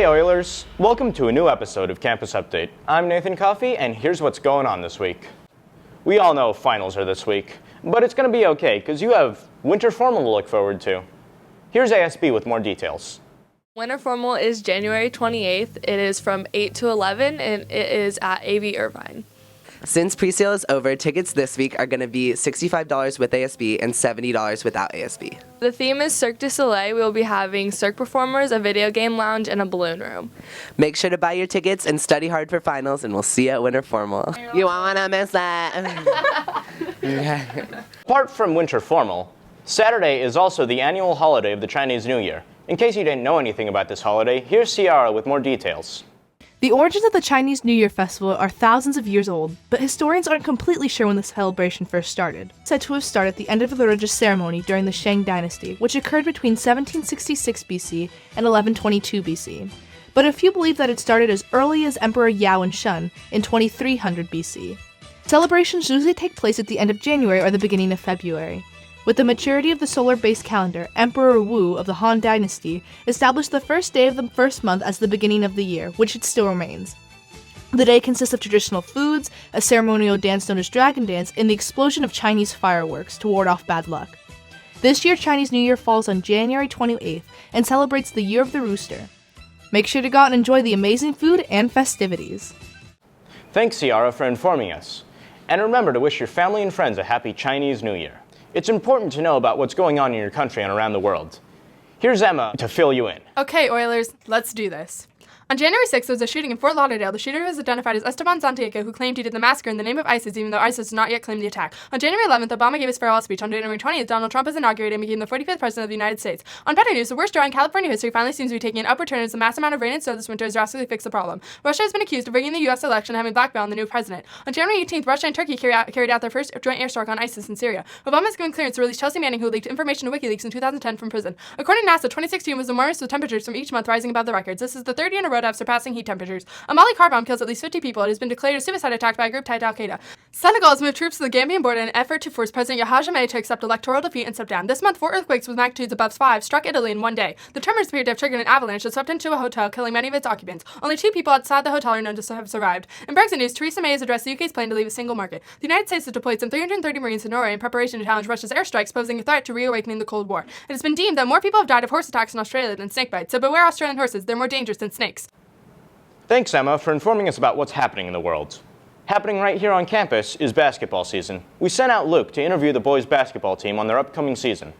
Hey Oilers! Welcome to a new episode of Campus Update. I'm Nathan Coffey, and here's what's going on this week. We all know finals are this week, but it's going to be okay because you have winter formal to look forward to. Here's ASB with more details. Winter formal is January 28th. It is from 8 to 11, and it is at AV Irvine. Since pre-sale is over, tickets this week are going to be $65 with ASB and $70 without ASB. The theme is Cirque du Soleil. We will be having Cirque performers, a video game lounge, and a balloon room. Make sure to buy your tickets and study hard for finals, and we'll see you at Winter Formal. You wanna miss that? Apart from winter formal, Saturday is also the annual holiday of the Chinese New Year. In case you didn't know anything about this holiday, here's Ciara with more details. The origins of the Chinese New Year festival are thousands of years old, but historians aren't completely sure when this celebration first started. It's said to have started at the end of the religious ceremony during the Shang dynasty, which occurred between 1766 BC and 1122 BC. But a few believe that it started as early as Emperor Yao and Shun in 2300 BC. Celebrations usually take place at the end of January or the beginning of February. With the maturity of the solar-based calendar, Emperor Wu of the Han Dynasty established the first day of the first month as the beginning of the year, which it still remains. The day consists of traditional foods, a ceremonial dance known as Dragon Dance, and the explosion of Chinese fireworks to ward off bad luck. This year, Chinese New Year falls on January 28th and celebrates the Year of the Rooster. Make sure to go out and enjoy the amazing food and festivities. Thanks, Ciara, for informing us. And remember to wish your family and friends a happy Chinese New Year. It's important to know about what's going on in your country and around the world. Here's Emma to fill you in. Okay, Oilers, let's do this. On January 6th, there was a shooting in Fort Lauderdale. The shooter was identified as Esteban Santiago, who claimed he did the massacre in the name of ISIS, even though ISIS has not yet claimed the attack. On January 11th, Obama gave his farewell speech. On January 20th, Donald Trump was inaugurated and became the 45th president of the United States. On better news, the worst drought in California history finally seems to be taking an upward turn as the mass amount of rain and snow this winter has drastically fixed the problem. Russia has been accused of rigging the U.S. election and having blackmailed the new president. On January 18th, Russia and Turkey carried out their first joint airstrike on ISIS in Syria. Obama has given clearance to release Chelsea Manning, who leaked information to WikiLeaks in 2010 from prison. According to NASA, 2016 was the warmest with temperatures from each month rising above the records. This is the third year in a row to have surpassing heat temperatures. A Mali car bomb kills at least 50 people. It has been declared a suicide attack by a group tied to Al-Qaeda. Senegal has moved troops to the Gambian border in an effort to force President Yahya Jammeh to accept electoral defeat and step down. This month, 4 earthquakes with magnitudes above 5 struck Italy in one day. The tremors appeared to have triggered an avalanche that swept into a hotel, killing many of its occupants. Only 2 people outside the hotel are known to have survived. In Brexit news, Theresa May has addressed the UK's plan to leave a single market. The United States has deployed some 330 Marines to Norway in preparation to challenge Russia's airstrikes, posing a threat to reawakening the Cold War. It has been deemed that more people have died of horse attacks in Australia than snake bites, so beware Australian horses. They're more dangerous than snakes. Thanks, Emma, for informing us about what's happening in the world. Happening right here on campus is basketball season. We sent out Luke to interview the boys' basketball team on their upcoming season.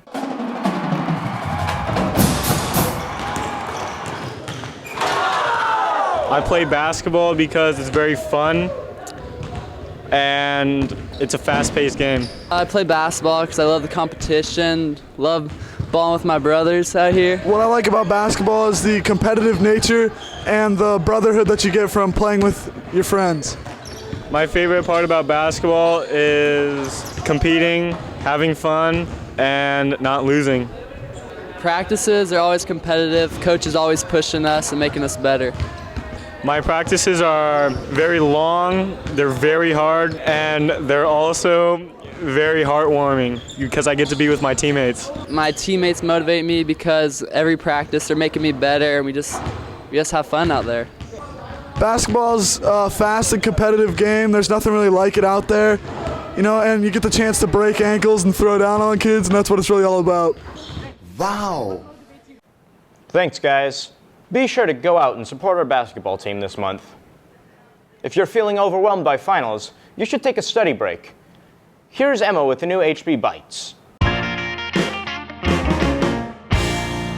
I play basketball because it's very fun and it's a fast-paced game. I play basketball because I love the competition, love balling with my brothers out here. What I like about basketball is the competitive nature and the brotherhood that you get from playing with your friends. My favorite part about basketball is competing, having fun, and not losing. Practices are always competitive. Coach is always pushing us and making us better. My practices are very long, they're very hard, and they're also very heartwarming because I get to be with my teammates. My teammates motivate me because every practice they're making me better, and we just have fun out there. Basketball's a fast and competitive game. There's nothing really like it out there, and you get the chance to break ankles and throw down on kids, and that's what it's really all about. Wow. Thanks, guys. Be sure to go out and support our basketball team this month. If you're feeling overwhelmed by finals, you should take a study break. Here's Emma with the new HB Bytes.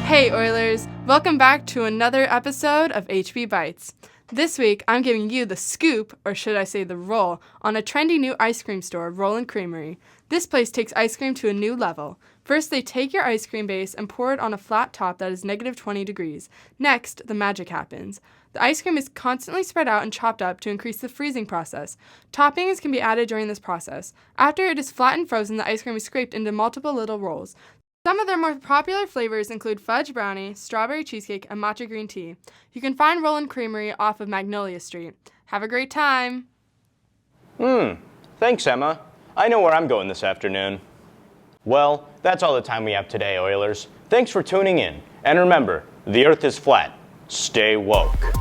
Hey Oilers, welcome back to another episode of HB Bytes. This week, I'm giving you the scoop, or should I say the roll, on a trendy new ice cream store, Rollin Creamery. This place takes ice cream to a new level. First, they take your ice cream base and pour it on a flat top that is negative 20 degrees. Next, the magic happens. The ice cream is constantly spread out and chopped up to increase the freezing process. Toppings can be added during this process. After it is flat and frozen, the ice cream is scraped into multiple little rolls. Some of their more popular flavors include fudge brownie, strawberry cheesecake, and matcha green tea. You can find Rollin Creamery off of Magnolia Street. Have a great time! Thanks, Emma. I know where I'm going this afternoon. Well, that's all the time we have today, Oilers. Thanks for tuning in. And remember, the Earth is flat, stay woke.